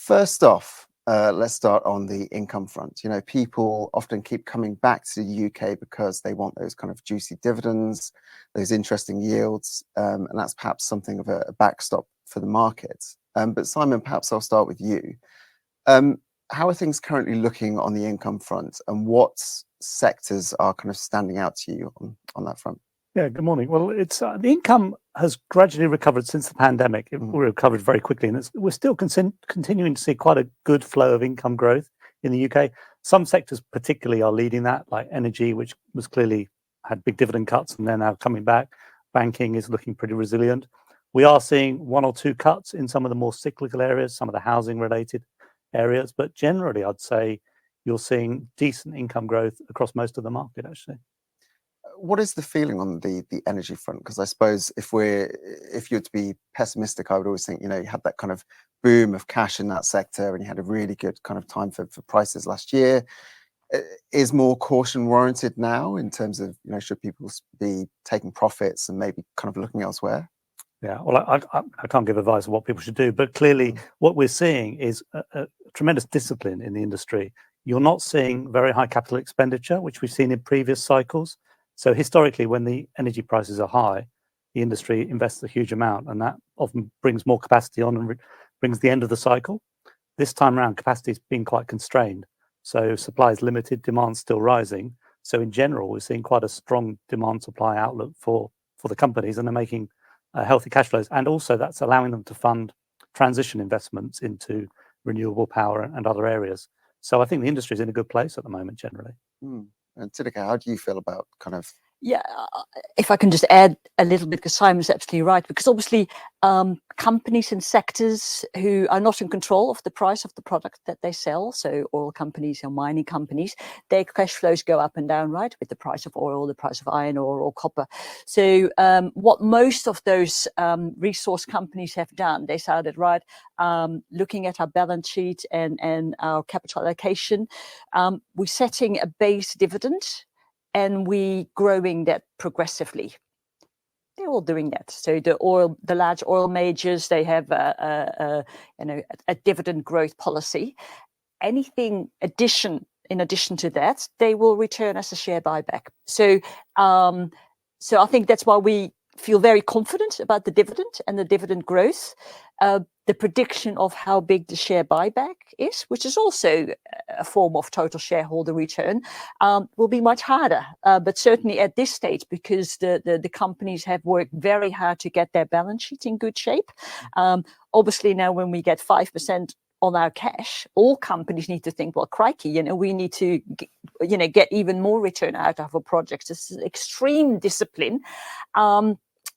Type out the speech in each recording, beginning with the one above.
First off, let's start on the income front. You know, people often keep coming back to the UK because they want those kind of juicy dividends, those interesting yields, and that's perhaps something of a backstop for the markets. But Simon, perhaps I'll start with you. How are things currently looking on the income front, and what sectors are kind of standing out to you on that front? Yeah, good morning. Well, it's the income has gradually recovered since the pandemic. It recovered very quickly, and we're still continuing to see quite a good flow of income growth in the UK. Some sectors particularly are leading that, like energy, which was clearly had big dividend cuts and they're now coming back. Banking is looking pretty resilient. We are seeing one or two cuts in some of the more cyclical areas, some of the housing related areas, but generally I'd say you're seeing decent income growth across most of the market, actually. What is the feeling on the energy front? Because I suppose if you're to be pessimistic, I would always think, you know, you had that kind of boom of cash in that sector and you had a really good kind of time for prices last year. Is more caution warranted now in terms of, you know, should people be taking profits and maybe kind of looking elsewhere? Yeah, well, I can't give advice on what people should do, but clearly what we're seeing is a tremendous discipline in the industry. You're not seeing very high capital expenditure, which we've seen in previous cycles. So historically, when the energy prices are high, the industry invests a huge amount, and that often brings more capacity on and brings the end of the cycle. This time around, capacity has been quite constrained. So supply is limited, demand's still rising. So in general, we're seeing quite a strong demand supply outlook for the companies, and they're making healthy cash flows. And also that's allowing them to fund transition investments into renewable power and other areas. So I think the industry is in a good place at the moment, generally. And Tineke, how do you feel about kind of? Yeah, if I can just add a little bit, because Simon's absolutely right, because obviously companies and sectors who are not in control of the price of the product that they sell, so oil companies and mining companies, their cash flows go up and down, right, with the price of oil, the price of iron ore or copper. So what most of those resource companies have done, they started, right, looking at our balance sheet and our capital allocation, we're setting a base dividend, and we growing that progressively. They're all doing that. So the large oil majors, they have a dividend growth policy. Anything in addition to that, they will return as a share buyback. So I think that's why we feel very confident about the dividend and the dividend growth. The prediction of how big the share buyback is, which is also a form of total shareholder return, will be much harder. But certainly at this stage, because the companies have worked very hard to get their balance sheet in good shape. Obviously now when we get 5% on our cash, all companies need to think, well, crikey, you know, we need to, get even more return out of our projects. This is extreme discipline.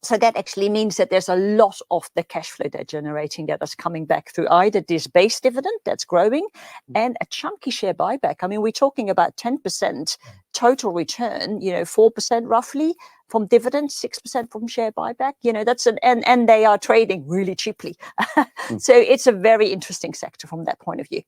So that actually means that there's a lot of the cash flow they're generating that is coming back through either this base dividend that's growing and a chunky share buyback. I mean, we're talking about 10% total return, 4% roughly from dividends, 6% from share buyback. That's and they are trading really cheaply. So it's a very interesting sector from that point of view.